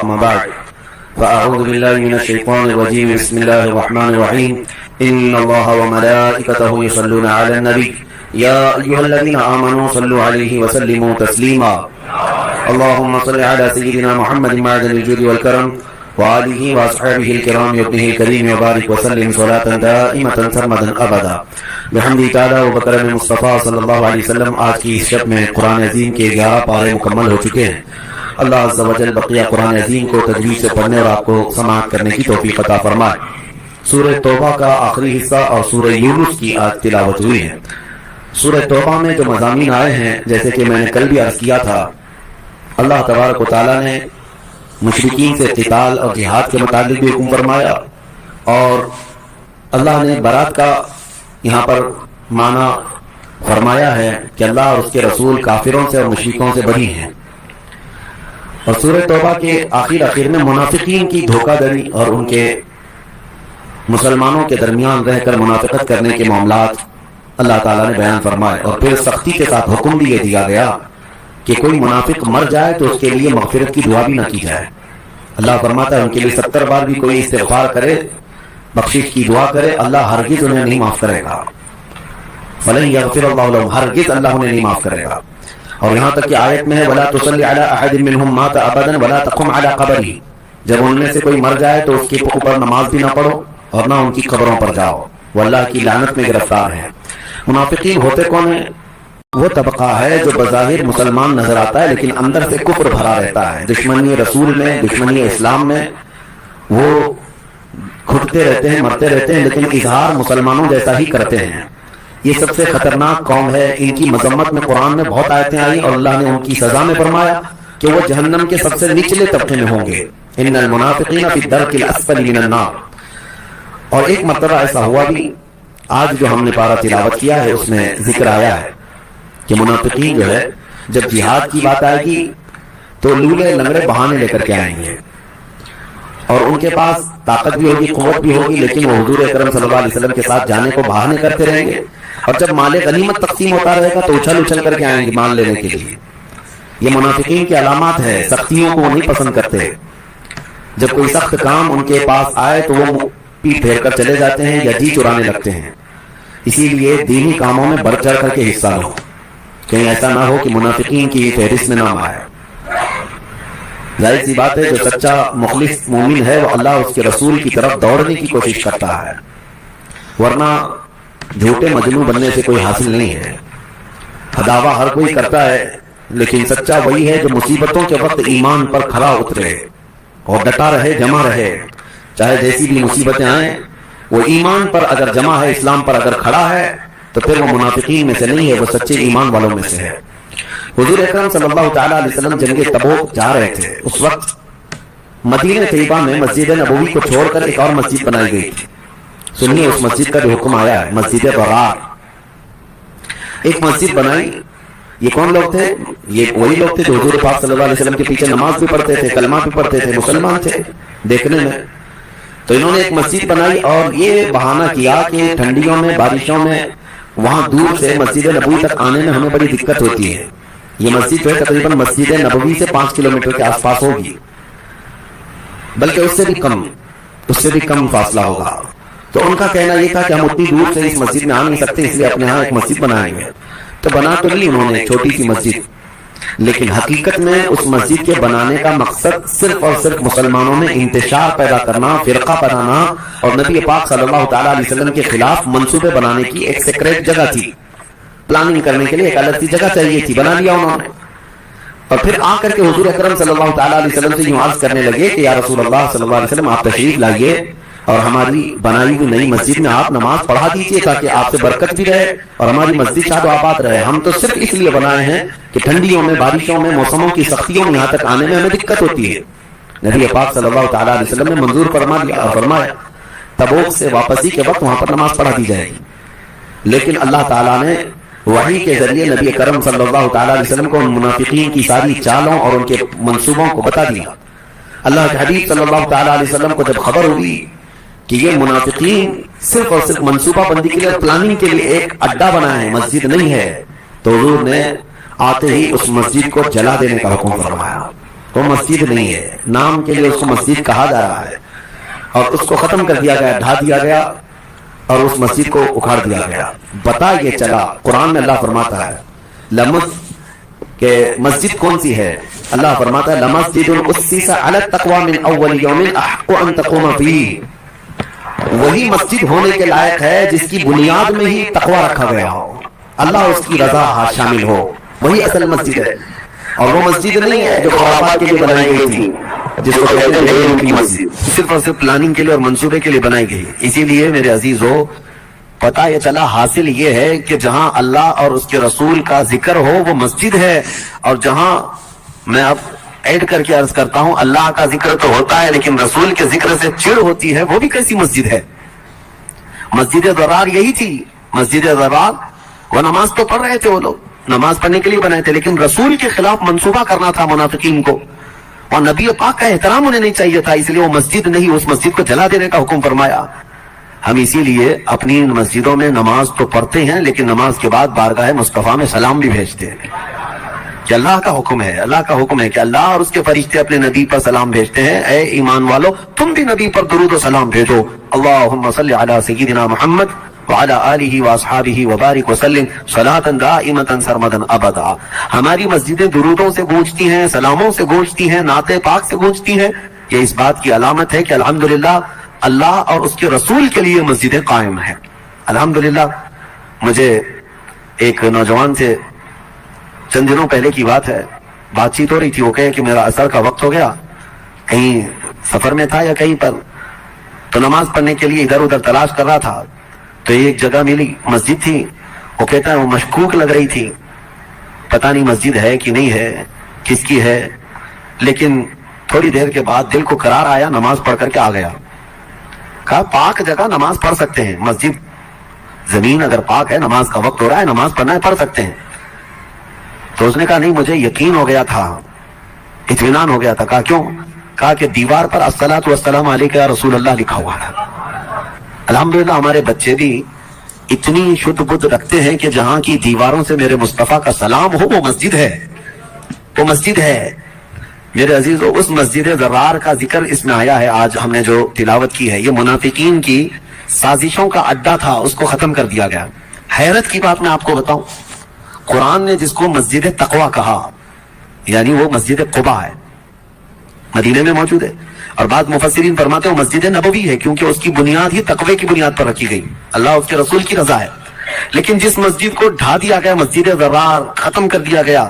أما بعد فأعوذ بالله من الشيطان الرجيم بسم الله الرحمن الرحيم إن الله وملائكته يصلون على النبي يا أيها الذين آمنوا صلوا عليه وسلموا تسليما اللهم صل على سيدنا محمد معدن الجود والكرم وآله وأصحابه الكرام وابنه الكريم وبارك وسلم صلاة دائمة سرمدا أبدا بحمد تعالی و بکرم مصطفیٰ صلی اللہ علیہ وسلم. آج کی اس شب میں قرآن عظیم کے 11 پارے مکمل ہو چکے ہیں. اللہ عز و جل بقیہ قرآن عظیم کو تجوید سے پڑھنے اور آپ کو سماعت کرنے کی توفیق عطا فرمائے. سورہ توبہ کا آخری حصہ اور سورہ یونس کی آج تلاوت ہوئی ہے. سورہ توبہ میں جو مضامین آئے ہیں جیسے کہ میں نے کل بھی عرض کیا تھا، اللہ تبارک و تعالیٰ نے مشرکین سے قتال اور جہاد کے متعلق بھی حکم فرمایا، اور اللہ نے برات کا یہاں پر معنی فرمایا ہے کہ اللہ اور اس کے رسول کافروں سے اور مشرکوں سے بری ہیں. اور سورہ توبہ کے آخر میں منافقین کی دھوکہ دہی اور ان کے مسلمانوں کے درمیان رہ کر منافقت کرنے کے معاملات اللہ تعالیٰ نے بیان فرمائے، اور پھر سختی کے ساتھ حکم بھی یہ دیا گیا کہ کوئی منافق مر جائے تو اس کے لیے مغفرت کی دعا بھی نہ کی جائے. اللہ فرماتا ہے ان کے لیے 70 بار بھی کوئی استغفار کرے، بخشش کی دعا کرے، اللہ ہرگز انہیں نہیں معاف کرے گا. فلن یغفر اللہ لهم، ہرگز اللہ انہیں نہیں معاف کرے گا. اور یہاں تک کہ آیت میں ہے ولا تصلی علی احد منهم مات ابدا ولا تقم علی قبره، جب ان میں سے کوئی مر جائے تو اس کے اوپر نماز بھی نہ پڑھو اور نہ ان کی قبروں پر جاؤ، وہ اللہ کی لعنت میں گرفتار ہے. منافقین ہوتے کون ہیں؟ وہ طبقہ ہے جو بظاہر مسلمان نظر آتا ہے لیکن اندر سے کفر بھرا رہتا ہے. دشمنی رسول میں، دشمنی اسلام میں وہ گھٹتے رہتے ہیں، مرتے رہتے ہیں، لیکن اظہار مسلمانوں جیسا ہی کرتے ہیں. یہ سب سے خطرناک قوم ہے. ان کی مذمت میں قرآن میں بہت آیتیں آئی اور اللہ نے ان کی سزا میں فرمایا کہ وہ جہنم کے سب سے نچلے طبقے میں ہوں گے. ان المنافقین فی الدرک الاسفل من النار. اور ایک مرتبہ ایسا ہوا بھی، آج جو ہم نے پارہ تلاوت کیا ہے اس میں ذکر آیا ہے کہ منافقین جو ہے جب جہاد کی بات آئے گی تو لولے لنگڑے بہانے لے کر کے آئیں گے، اور ان کے پاس طاقت بھی ہوگی، قوت بھی ہوگی، لیکن وہ حضور اکرم صلی اللہ علیہ وسلم کے ساتھ جانے کو بہانے کرتے رہیں گے. اور جب مال غنیمت تقسیم ہوتا رہے گا تو اچھل کر کے آئیں گے مال لینے کے لیے. یہ منافقین کی علامات ہے. سختیوں کو وہ نہیں پسند کرتے. جب کوئی سخت کام ان کے پاس آئے تو وہ پیٹ پھیر کر چلے جاتے ہیں یا جی چرانے لگتے ہیں. اسی لیے دینی کاموں میں بڑھ چڑھ کر کے حصہ لو، کہیں ایسا نہ ہو کہ منافقین کی فہرست میں نام آئے. ظاہر سی بات ہے جو سچا مخلص مومن ہے وہ اللہ اور اس کے رسول کی طرف دوڑنے کی کوشش کرتا ہے، ورنہ جھوٹے مجنون بننے سے کوئی حاصل نہیں ہے. دعویٰ ہر کوئی کرتا ہے لیکن سچا وہی ہے جو مصیبتوں کے وقت ایمان پر کھڑا اترے اور ڈٹا رہے، جمع رہے. چاہے جیسی بھی مصیبتیں آئیں وہ ایمان پر اگر جمع ہے، اسلام پر اگر کھڑا ہے تو پھر وہ منافقین میں سے نہیں ہے، وہ سچے ایمان والوں میں سے ہے. حضور اکرم صلی اللہ تعالیٰ علیہ وسلم جنگ تبوک جا رہے تھے. اس وقت مدینہ طیبہ میں مسجد نبوی کو چھوڑ کر ایک اور مسجد بنائی گئی تھی. سنیے اس مسجد کا جو حکم آیا ہے، مسجد ضرار. ایک مسجد بنائی. یہ کون لوگ تھے؟ یہ وہی لوگ تھے جو حضور پاک صلی اللہ علیہ وسلم کے پیچھے نماز بھی پڑھتے تھے، کلمہ بھی پڑھتے تھے، مسلمان تھے دیکھنے میں. تو انہوں نے ایک مسجد بنائی اور یہ بہانہ کیا کہ ٹھنڈیوں میں، بارشوں میں وہاں دور سے مسجد نبوی تک آنے میں ہمیں بڑی دقت ہوتی ہے. یہ مسجد جو ہے تقریباً مسجد نبوی سے 5 کلومیٹر کے آس پاس ہوگی، بلکہ اس سے بھی کم فاصلہ ہوگا. تو ان کا کہنا یہ تھا کہ ہم اتنی دور سے اس مسجد میں آ نہیں سکتے، اس لیے اپنے ہاں ایک مسجد بنائیں گے. تو بنا تو لی انہوں نے چھوٹی سی مسجد، لیکن حقیقت میں اس مسجد کے بنانے کا مقصد صرف اور صرف مسلمانوں میں انتشار پیدا کرنا، فرقہ بنانا اور نبی پاک صلی اللہ تعالیٰ علیہ وسلم کے خلاف منصوبے بنانے کی ایک سیکریٹ جگہ تھی. پلاننگ کرنے کے لیے ایک الگ سی جگہ چاہیے تھی، بنا لیا انہوں نے. اور پھر آ کر کے حضور اکرم صلی اللہ تعالیٰ علیہ وسلم سے یوں عرض کرنے لگے کہ یا رسول اللہ صلی اللہ علیہ وسلم آپ تشریف لائیے اور ہماری بنائی ہوئی نئی مسجد میں آپ نماز پڑھا دیجیے تاکہ آپ سے برکت بھی رہے اور ہماری مسجد شاد و آباد رہے. ہم تو صرف اس لیے بنائے ہیں کہ ٹھنڈیوں میں، بارشوں میں، موسموں کی سختیوں میں یہاں تک آنے میں ہمیں دقت ہوتی ہے. نبی پاک صلی اللہ تعالیٰ علیہ وسلم نے منظور فرما دیا اور فرمایا تبوک سے واپسی کے وقت وہاں پر نماز پڑھا دی جائے گی. لیکن اللہ تعالیٰ نے وحی کے ذریعے نبی کرم صلی اللہ تعالیٰ علیہ وسلم کو ان منافقین کی ساری چالوں اور ان کے منصوبوں کو بتا دیا. اللہ کے حبیب صلی اللہ تعالیٰ علیہ وسلم کو جب خبر ہوئی کہ یہ منافقین صرف اور صرف منصوبہ بندی کے لیے، پلاننگ کے لیے ایک اڈا بنا ہے، مسجد نہیں ہے، تو حضور نے آتے ہی اس مسجد کو جلا دینے کا حکم فرمایا. وہ مسجد نہیں ہے، نام کے لیے اس کو مسجد کہا جا رہا ہے، اور اس کو ختم کر دیا گیا، ڈھا دیا گیا اور اس مسجد کو اکھاڑ دیا گیا۔ پتا یہ چلا، قرآن میں اللہ فرماتا ہے کہ مسجد کون سی ہے؟ اللہ فرماتا ہے لمسجد اسس علی التقوی من اول یوم احق ان تقوم فیہ، وہی مسجد ہونے کے لائق ہے جس کی بنیاد میں ہی تقوی رکھا گیا ہو، اللہ اس کی رضا شامل ہو، وہی اصل مسجد ہے۔ اور وہ مسجد نہیں ہے جو خرافات کے لیے بنائی گئی تھی، جس کو کہتے ہیں لیل کی مسجد، صرف اور صرف پلاننگ کے لیے اور منصوبے کے لیے بنائی گئی۔ اسی لیے میرے عزیزو، پتہ یہ چلا، حاصل یہ ہے کہ جہاں اللہ اور اس کے رسول کا ذکر ہو وہ مسجد ہے، اور جہاں میں اب ایڈ کر کے عرض کرتا ہوں اللہ کا ذکر تو ہوتا ہے لیکن رسول کے ذکر سے چڑ ہوتی ہے، وہ بھی کیسی مسجد ہے؟ مسجد ضرار یہی تھی، مسجد ضرار، وہ نماز تو پڑھ رہے تھے، وہ لوگ نماز پڑھنے کے لیے بنائے تھے، لیکن رسول کے خلاف منصوبہ کرنا تھا منافقین کو، اور نبی پاک کا احترام انہیں نہیں چاہیے تھا، اس لیے وہ مسجد نہیں، اس مسجد کو جلا دینے کا حکم فرمایا۔ ہم اسی لیے اپنی مسجدوں میں نماز تو پڑھتے ہیں لیکن نماز کے بعد بارگاہ مصطفیٰ میں سلام بھی بھیجتے ہیں، کہ اللہ کا حکم ہے، اللہ کا حکم ہے کہ اللہ اور اس کے فرشتے اپنے نبی پر سلام بھیجتے ہیں، اے ایمان والو تم بھی نبی پر درود و سلام بھیجو، اللہم صلی علی سیدنا محمد وعلی آلہ واصحابہ وبارک وسلم صلاۃ دائمۃ سرمدا ابدا۔ ہماری مسجدیں درودوں سے گونجتی ہیں، سلاموں سے گونجتی ہیں، نعت پاک سے گونجتی ہیں، یہ اس بات کی علامت ہے کہ الحمدللہ اللہ اور اس کے رسول کے لیے مسجدیں قائم ہیں۔ الحمدللہ مجھے ایک نوجوان سے چند دنوں پہلے کی بات ہے، بات چیت ہو رہی تھی، وہ کہے کہ میرا عصر کا وقت ہو گیا، کہیں سفر میں تھا یا کہیں پر، تو نماز پڑھنے کے لیے ادھر ادھر تلاش کر رہا تھا، تو ایک جگہ ملی، مسجد تھی، وہ کہتا ہے وہ مشکوک لگ رہی تھی، پتہ نہیں مسجد ہے کہ نہیں ہے، کس کی ہے، لیکن تھوڑی دیر کے بعد دل کو قرار آیا، نماز پڑھ کر کے آ گیا۔ کہا پاک جگہ نماز پڑھ سکتے ہیں، مسجد زمین اگر پاک ہے، نماز کا وقت ہو رہا ہے، نماز پڑھنا ہے، پڑھ سکتے ہیں۔ تو اس نے کہا نہیں، مجھے یقین ہو گیا تھا، اطمینان ہو گیا تھا۔ کہا کیوں؟ کہا کہ دیوار پر الصلاۃ والسلام علیک یا رسول اللہ لکھا ہوا تھا۔ الحمدللہ ہمارے بچے بھی اتنی شدھ بدھ رکھتے ہیں کہ جہاں کی دیواروں سے میرے مصطفیٰ کا سلام ہو وہ مسجد ہے، وہ مسجد ہے۔ میرے عزیزو، اس مسجد ضرار کا ذکر اس میں آیا ہے، آج ہم نے جو تلاوت کی ہے، یہ منافقین کی سازشوں کا اڈا تھا، اس کو ختم کر دیا گیا۔ حیرت کی بات میں آپ کو بتاؤں، قرآن نے جس کو مسجد تقوی کہا، یعنی وہ مسجد قباء ہے، مدینے میں موجود ہے، اور بعض مفسرین فرماتے ہیں وہ مسجد نبوی ہے کیونکہ اس کی بنیاد ہی تقوی کی بنیاد پر رکھی گئی، اللہ اس کے رسول کی رضا ہے۔ لیکن جس مسجد کو ڈھا دیا گیا، مسجد ضرار ختم کر دیا گیا،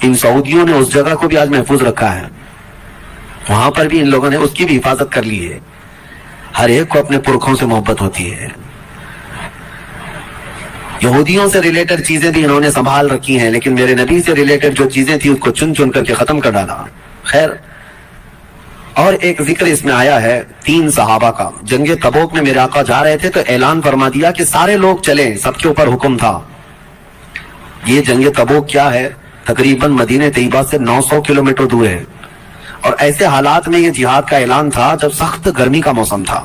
ان سعودیوں نے اس جگہ کو بھی آج محفوظ رکھا ہے، وہاں پر بھی ان لوگوں نے اس کی بھی حفاظت کر لی ہے۔ ہر ایک کو اپنے پرکھوں سے محبت ہوتی ہے، یہودیوں سے ریلیٹڈ چیزیں بھی انہوں نے سنبھال رکھی ہیں، لیکن میرے نبی سے ریلیٹڈ جو چیزیں تھیں اس کو چن چن کر کے ختم کر ڈالا۔ خیر، اور ایک ذکر اس میں آیا ہے 3 صحابہ کا، جنگ تبوک میں میرے آقا جا رہے تھے تو اعلان فرما دیا کہ سارے لوگ چلیں، سب کے اوپر حکم تھا۔ یہ جنگ تبوک کیا ہے؟ تقریباً مدینہ طیبہ سے 900 کلومیٹر دور ہے، اور ایسے حالات میں یہ جہاد کا اعلان تھا جب سخت گرمی کا موسم تھا،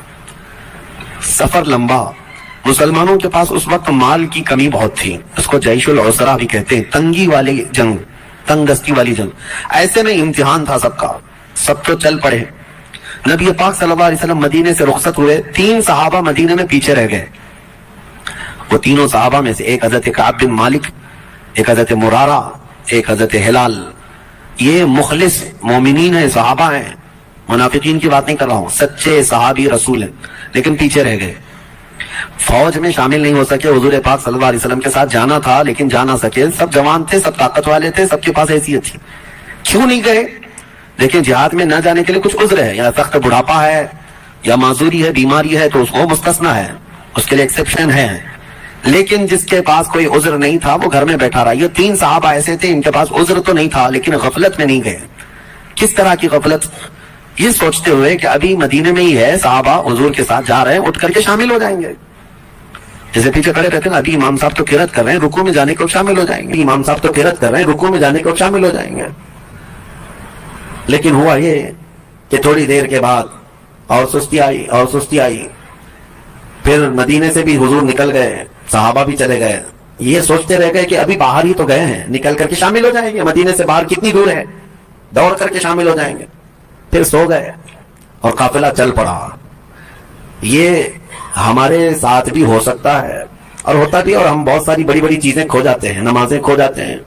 سفر لمبا، مسلمانوں کے پاس اس وقت مال کی کمی بہت تھی، اس کو جیش العسرہ بھی کہتے ہیں، تنگی والی جنگ، تنگ دستی والی جنگ۔ ایسے میں امتحان تھا سب کا، سب تو چل پڑے۔ نبی پاک صلی اللہ علیہ وسلم مدینے سے رخصت ہوئے، 3 صحابہ مدینے میں پیچھے رہ گئے۔ وہ تینوں صحابہ میں سے ایک حضرت کعب بن مالک، ایک حضرت مرارہ، ایک حضرت ہلال، یہ مخلص مومنین ہیں، صحابہ ہیں، منافقین کی بات نہیں کر رہا ہوں، سچے صحابی رسول ہیں، لیکن پیچھے رہ گئے، فوج میں شامل نہیں ہو سکے۔ حضور پاک صلی اللہ علیہ وسلم کے ساتھ جانا تھا لیکن جا نہ سکے، سب جوان تھے، سب طاقت والے تھے، سب کے پاس حیثیت تھی، کیوں نہیں گئے؟ لیکن جہاد میں نہ جانے کے لیے کچھ عذر ہے، یا سخت بڑھاپا ہے، یا معذوری ہے، بیماری ہے، تو اس کو مستثنیٰ ہے، اس کے لیے ایکسیپشن ہے۔ لیکن جس کے پاس کوئی عذر نہیں تھا وہ گھر میں بیٹھا رہا۔ یہ 3 صحابہ ایسے تھے، ان کے پاس عذر تو نہیں تھا لیکن غفلت میں نہیں گئے۔ کس طرح کی غفلت؟ یہ سوچتے ہوئے کہ ابھی مدینے میں ہی ہے، صحابہ حضور کے ساتھ جا رہے ہیں، اٹھ کر کے شامل ہو جائیں گے، جیسے پیچھے کھڑے رہتے ہیں ابھی امام صاحب تو قرات کر رہے ہیں، رکوع میں جانے کو شامل ہو جائیں گے، امام صاحب تو قرات کر رہے ہیں، رکوع میں جانے کو شامل ہو جائیں گے۔ لیکن ہوا یہ کہ تھوڑی دیر کے بعد اور سستی آئی، اور سستی آئی، پھر مدینے سے بھی حضور نکل گئے، صحابہ بھی چلے گئے، یہ سوچتے رہ گئے کہ ابھی باہر ہی تو گئے ہیں، نکل کر کے شامل ہو جائیں گے، مدینے سے باہر کتنی دور ہے؟ دوڑ کر کے شامل ہو جائیں گے. پھر سو گئے اور قافلہ چل پڑا. یہ ہمارے ساتھ بھی ہو سکتا ہے اور ہوتا بھی, اور ہم بہت ساری بڑی بڑی چیزیں کھو جاتے ہیں, نمازیں کھو جاتے ہیں,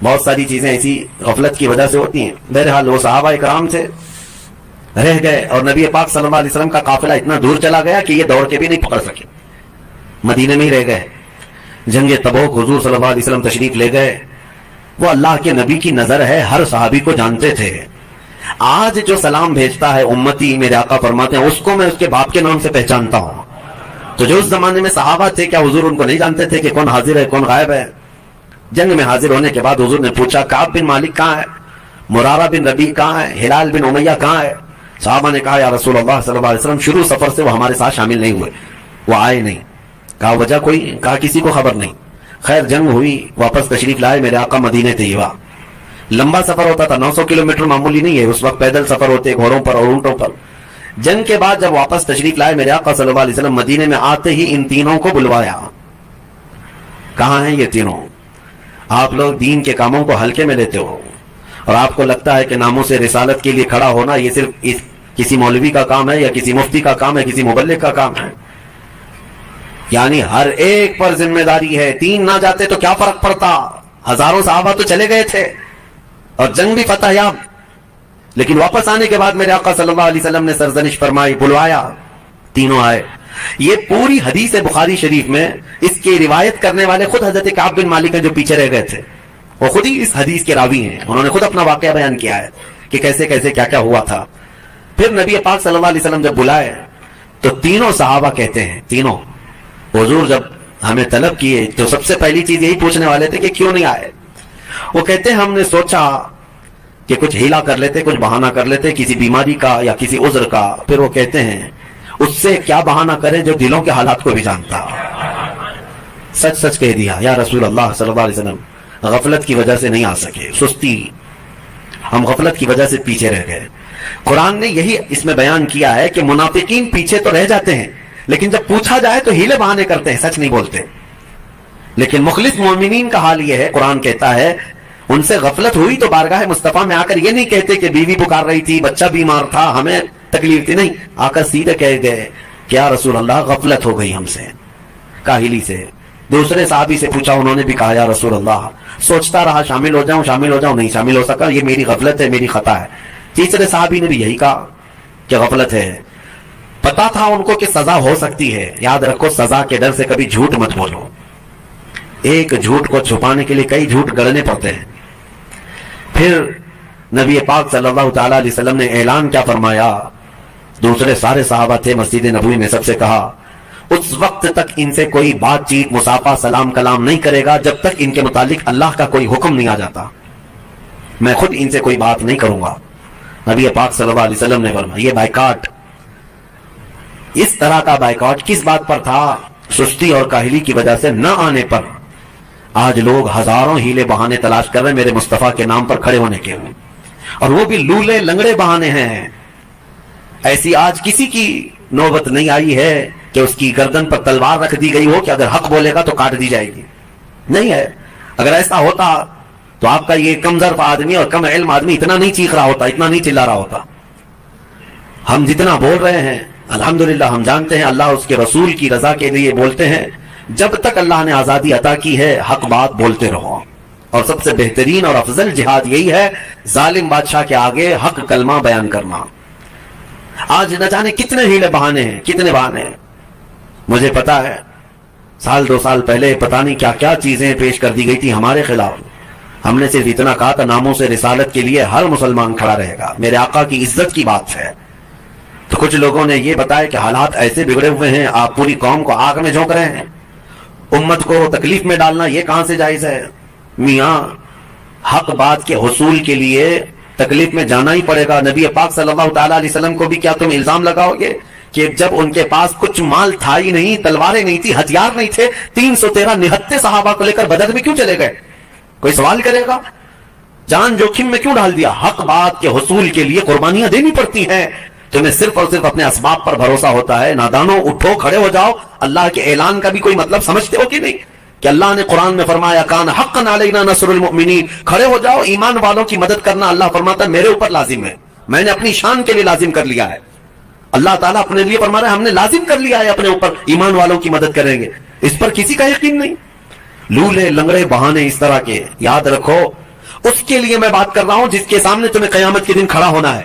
بہت ساری چیزیں ایسی غفلت کی وجہ سے ہوتی ہیں. بہرحال وہ صحابہ کرام سے رہ گئے اور نبی پاک صلی اللہ علیہ وسلم کا قافلہ اتنا دور چلا گیا کہ یہ دوڑ کے بھی نہیں پکڑ سکے, مدینے میں ہی رہ گئے. جنگ تبوک حضور صلی اللہ علیہ وسلم تشریف لے گئے. وہ اللہ کے نبی کی نظر ہے, ہر صحابی کو جانتے تھے. آج جو سلام بھیجتا ہے امتی, میرے آقا فرماتے ہیں اس کو میں اس کے باپ کے نام سے پہچانتا ہوں. تو جو اس زمانے میں صحابہ تھے, کیا حضور ان کو نہیں جانتے تھے کہ کون حاضر ہے کون غائب ہے؟ جنگ میں حاضر ہونے کے بعد حضور نے پوچھا کعب بن مالک کہاں ہے, مرارہ بن ربیع کہاں ہے, ہلال بن امیہ کہاں ہے؟ صحابہ نے کہا یا رسول اللہ صلی اللہ علیہ وسلم شروع سفر سے وہ ہمارے ساتھ شامل نہیں ہوئے, وہ آئے نہیں. کہا وجہ کوئی؟ کہا کسی کو خبر نہیں. خیر جنگ ہوئی, واپس تشریف لائے میرے آقا مدینہ طیبہ. لمبا سفر ہوتا تھا, 900 کلومیٹر معمولی نہیں ہے, اس وقت پیدل سفر ہوتے گھوڑوں پر اور اونٹوں پر. جنگ کے بعد جب واپس تشریف لائے میرے آقا صلی اللہ علیہ وسلم مدینے میں, آتے ہی ان تینوں کو بلوایا. کہاں ہیں یہ تینوں؟ آپ لوگ دین کے کاموں کو ہلکے میں لیتے ہو اور آپ کو لگتا ہے کہ ناموس رسالت کے لیے کھڑا ہونا یہ صرف کسی مولوی کا کام ہے یا کسی مفتی کا کام ہے, کسی مبلغ کا کام ہے. یعنی ہر ایک پر ذمہ داری ہے. 3 نہ جاتے تو کیا فرق پڑتا, ہزاروں صحابہ تو چلے گئے تھے اور جنگ بھی فتح یاب. لیکن واپس آنے کے بعد میرے آقا صلی اللہ علیہ وسلم نے سرزنش فرمائی, بلوایا, تینوں آئے. یہ پوری حدیث بخاری شریف میں اس کی روایت کرنے والے خود حضرت کعب بن مالک ہیں جو پیچھے رہ گئے تھے. وہ خود ہی اس حدیث کے راوی ہیں, انہوں نے خود اپنا واقعہ بیان کیا ہے کہ کیسے کیسے کیا کیا ہوا تھا. پھر نبی پاک صلی اللہ علیہ وسلم جب بلائے تو تینوں صحابہ کہتے ہیں, تینوں حضور جب ہمیں طلب کیے تو سب سے پہلی چیز یہی پوچھنے والے تھے کہ کیوں نہیں آئے. وہ کہتے ہیں ہم نے سوچا کہ کچھ ہیلا کر لیتے, کچھ بہانہ کر لیتے کسی بیماری کا یا کسی عذر کا. پھر وہ کہتے ہیں اس سے کیا بہانہ کرے جو دلوں کے حالات کو بھی جانتا. سچ سچ کہہ دیا یا رسول اللہ صلی اللہ علیہ وسلم, غفلت کی وجہ سے نہیں آ سکے, سستی, ہم غفلت کی وجہ سے پیچھے رہ گئے. قرآن نے یہی اس میں بیان کیا ہے کہ منافقین پیچھے تو رہ جاتے ہیں لیکن جب پوچھا جائے تو ہیلے بہانے کرتے ہیں, سچ نہیں بولتے. لیکن مخلص مومنین کا حال یہ ہے, قرآن کہتا ہے ان سے غفلت ہوئی تو بارگاہ مصطفیٰ میں آ کر یہ نہیں کہتے کہ بیوی پکار رہی تھی, بچہ بیمار تھا, ہمیں تکلیف تھی, نہیں, آ کر سیدھے کہہ گئے کہ یا رسول اللہ غفلت ہو گئی ہم سے, کاہلی سے. دوسرے صحابی سے پوچھا, انہوں نے بھی کہا یا رسول اللہ سوچتا رہا شامل ہو جاؤں, نہیں شامل ہو سکا, یہ میری غفلت ہے, میری خطا ہے. تیسرے صحابی نے بھی یہی کہا کہ غفلت ہے. پتا تھا ان کو کہ سزا ہو سکتی ہے. یاد رکھو سزا کے ڈر سے کبھی جھوٹ مت بولو, ایک جھوٹ کو چھپانے کے لیے کئی جھوٹ گڑنے پڑتے ہیں. پھر نبی پاک صلی اللہ تعالی علیہ وسلم نے اعلان کیا فرمایا, دوسرے سارے صحابہ تھے مسجد نبوی میں, سب سے کہا اس وقت تک ان سے کوئی بات چیت مصافحہ سلام کلام نہیں کرے گا جب تک ان کے متعلق اللہ کا کوئی حکم نہیں آ جاتا. میں خود ان سے کوئی بات نہیں کروں گا. نبی پاک صلی اللہ علیہ وسلم نے فرمایا. یہ بائیکاٹ, اس طرح کا بائیکاٹ کس بات پر تھا؟ سستی اور کاہلی کی وجہ سے نہ آنے پر. آج لوگ ہزاروں ہیلے بہانے تلاش کر رہے ہیں میرے مصطفیٰ کے نام پر کھڑے ہونے کے, اور وہ بھی لولے لنگڑے بہانے ہیں. ایسی آج کسی کی نوبت نہیں آئی ہے کہ اس کی گردن پر تلوار رکھ دی گئی ہو کہ اگر حق بولے گا تو کاٹ دی جائے گی, نہیں ہے. اگر ایسا ہوتا تو آپ کا یہ کم ظرف آدمی اور کم علم آدمی اتنا نہیں چیخ رہا ہوتا, اتنا نہیں چلا رہا ہوتا. ہم جتنا بول رہے ہیں الحمدللہ ہم جانتے ہیں اللہ اس کے رسول کی رضا کے لیے بولتے ہیں. جب تک اللہ نے آزادی عطا کی ہے حق بات بولتے رہو, اور سب سے بہترین اور افضل جہاد یہی ہے ظالم بادشاہ کے آگے حق کلمہ بیان کرنا. آج نہ جانے کتنے ہیلے بہانے ہیں, کتنے بہانے ہیں. مجھے پتا ہے 1-2 سال پہلے پتہ نہیں کیا کیا چیزیں پیش کر دی گئی تھی ہمارے خلاف. ہم نے صرف اتنا کہا تھا ناموس رسالت کے لیے ہر مسلمان کھڑا رہے گا, میرے آقا کی عزت کی بات ہے. تو کچھ لوگوں نے یہ بتایا کہ حالات ایسے بگڑے ہوئے ہیں, آپ پوری قوم کو آگ میں جھونک رہے ہیں, امت کو تکلیف میں ڈالنا یہ کہاں سے جائز ہے؟ میاں حق بات کے حصول کے لیے تکلیف میں جانا ہی پڑے گا. نبی پاک صلی اللہ تعالی علیہ وسلم کو بھی کیا تم الزام لگاؤ گے کہ جب ان کے پاس کچھ مال تھا ہی نہیں, تلواریں نہیں تھی, ہتھیار نہیں تھے, 313 نہتے صحابہ کو لے کر بدر میں کیوں چلے گئے؟ کوئی سوال کرے گا؟ جان جوخم میں کیوں ڈال دیا؟ حق بات کے حصول کے لیے قربانیاں دینی پڑتی ہیں. تمہیں صرف اور صرف اپنے اسباب پر بھروسہ ہوتا ہے. نادانوں اٹھو, کھڑے ہو جاؤ. اللہ کے اعلان کا بھی کوئی مطلب سمجھتے ہو کہ نہیں؟ کہ اللہ نے قرآن میں فرمایا کان حقا علینا نصر المؤمنین، کھڑے ہو جاؤ، ایمان والوں کی مدد کرنا اللہ فرماتا ہے میرے اوپر لازم ہے، میں نے اپنی شان کے لیے لازم کر لیا ہے۔ اللہ تعالیٰ اپنے لیے فرما رہا ہے ہم نے لازم کر لیا ہے اپنے اوپر، ایمان والوں کی مدد کریں گے، اس پر کسی کا یقین نہیں۔ لولے لنگڑے بہانے اس طرح کے یاد رکھو، اس کے لیے میں بات کر رہا ہوں جس کے سامنے تمہیں قیامت کے دن کھڑا ہونا ہے،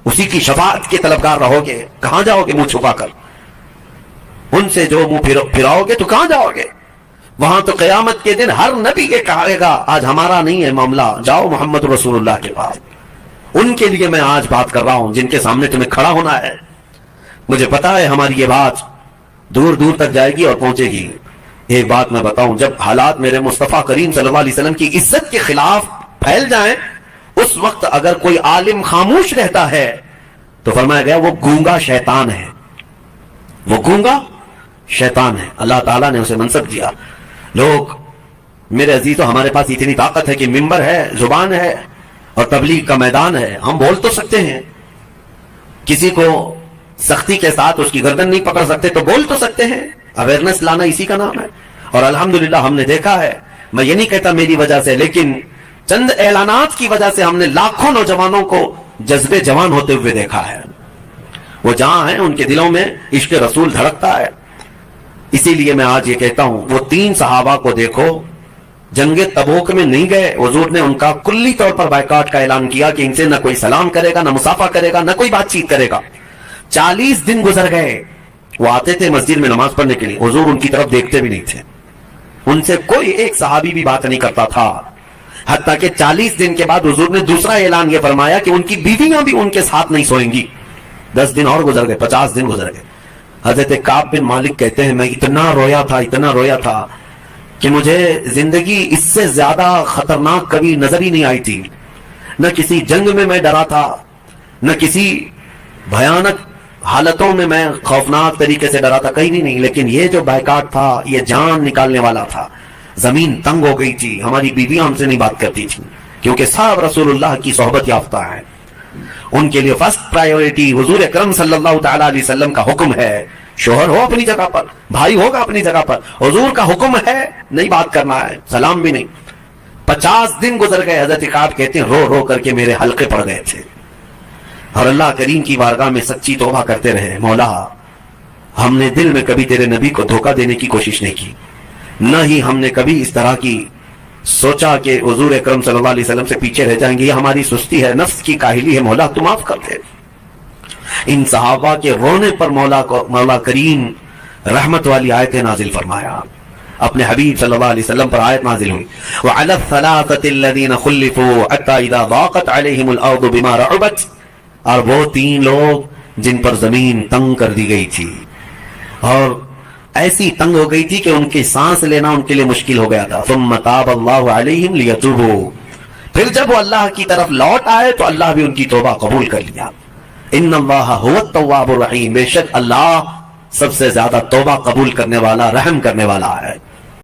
اسی کی شفاعت کے طلبگار رہو گے۔ کہاں جاؤ گے منہ چھپا کر؟ ان سے جو منہ پھراؤ گے تو کہاں جاؤ گے؟ وہاں تو قیامت کے دن ہر نبی یہ کہے گا آج ہمارا نہیں ہے معاملہ، جاؤ محمد رسول اللہ کے پاس۔ ان کے لیے میں آج بات کر رہا ہوں جن کے سامنے تمہیں کھڑا ہونا ہے۔ مجھے پتا ہے ہماری یہ بات دور دور تک جائے گی اور پہنچے گی۔ ایک بات میں بتاؤں، جب حالات میرے مصطفیٰ کریم صلی اللہ علیہ وسلم کی عزت کے خلاف پھیل جائیں، اس وقت اگر کوئی عالم خاموش رہتا ہے تو فرمایا گیا وہ گونگا شیطان ہے، وہ گونگا شیطان ہے۔ اللہ تعالیٰ نے اسے منصب دیا۔ لوگ میرے عزیزو، ہمارے پاس اتنی طاقت ہے کہ ممبر ہے، زبان ہے اور تبلیغ کا میدان ہے، ہم بول تو سکتے ہیں، کسی کو سختی کے ساتھ اس کی گردن نہیں پکڑ سکتے تو بول تو سکتے ہیں۔ اویئرنس لانا اسی کا نام ہے، اور الحمدللہ ہم نے دیکھا ہے، میں یہ نہیں کہتا میری وجہ سے، لیکن چند اعلانات کی وجہ سے ہم نے لاکھوں نوجوانوں کو جذبے جوان ہوتے ہوئے دیکھا ہے۔ وہ جہاں ہیں ان کے دلوں میں عشق رسول دھڑکتا ہے۔ اسی لیے میں آج یہ کہتا ہوں، وہ 3 صحابہ کو دیکھو، جنگ تبوک میں نہیں گئے، حضور نے ان کا کلی طور پر بائیکاٹ کا اعلان کیا کہ ان سے نہ کوئی سلام کرے گا، نہ مصافحہ کرے گا، نہ کوئی بات چیت کرے گا۔ 40 دن گزر گئے، وہ آتے تھے مسجد میں نماز پڑھنے کے لیے، حضور ان کی طرف دیکھتے بھی نہیں تھے، ان سے کوئی ایک صحابی بھی بات نہیں کرتا تھا، حتیٰ کہ 40 دن کے بعد حضور نے دوسرا اعلان یہ فرمایا کہ ان کی بیویاں بھی ان کے ساتھ نہیں سوئیں گی۔ 10 دن اور گزر گئے، 50 دن گزر گئے۔ حضرت کعب بن مالک کہتے ہیں میں اتنا رویا تھا کہ مجھے زندگی اس سے زیادہ خطرناک کبھی نظر ہی نہیں آئی تھی۔ نہ کسی جنگ میں ڈرا تھا، نہ کسی بھیانک حالتوں میں میں خوفناک طریقے سے ڈرا تھا، کہیں بھی نہیں، لیکن یہ جو بائیکاٹ تھا یہ جان نکالنے والا تھا۔ زمین تنگ ہو گئی تھی، ہماری بیویاں ہم سے نہیں بات کرتی تھی کیونکہ سب رسول اللہ کی صحبت یافتہ ہیں، ان کے لیے فرسٹ پرائیورٹی حضور اکرم صلی اللہ تعالی علیہ وسلم کا حکم ہے۔ شوہر ہو اپنی جگہ پر، بھائی ہوگا اپنی جگہ پر، حضور کا حکم ہے نہیں بات کرنا ہے، سلام بھی نہیں۔ 50 دن گزر گئے، حضرت کعب کہتے ہیں رو رو کر کے میرے حلقے پڑ گئے تھے، اور اللہ کریم کی بارگاہ میں سچی توبہ کرتے رہے، مولا ہم نے دل میں کبھی تیرے نبی کو دھوکہ دینے کی کوشش نہیں کی، نہ ہی ہم نے کبھی اس طرح کی سوچا کہ حضور اکرم صلی اللہ علیہ وسلم سے پیچھے رہ جائیں گے، یہ ہماری سستی ہے، نفس کی کاہلی ہے، مولا تو معاف کر دے۔ ان صحابہ کے رونے پر مولا کریم رحمت والی آیتیں نازل فرمایا، اپنے حبیب صلی اللہ علیہ وسلم پر آیت نازل ہوئی، وعلی الثلاثة الذین خلفوا حتی اذا ضاقت علیہم الارض بما رحبت، اور وہ 3 لوگ جن پر زمین تنگ کر دی گئی تھی، اور ایسی تنگ ہو گئی تھی کہ ان کی سانس لینا ان کے لیے مشکل ہو گیا تھا، ثم تاب اللہ علیہم لیتوبوا، پھر جب وہ اللہ کی طرف لوٹ آئے تو اللہ بھی ان کی توبہ قبول کر لیا۔ ان اللہ هو التواب الرحیم، بے شک اللہ سب سے زیادہ توبہ قبول کرنے والا، رحم کرنے والا ہے۔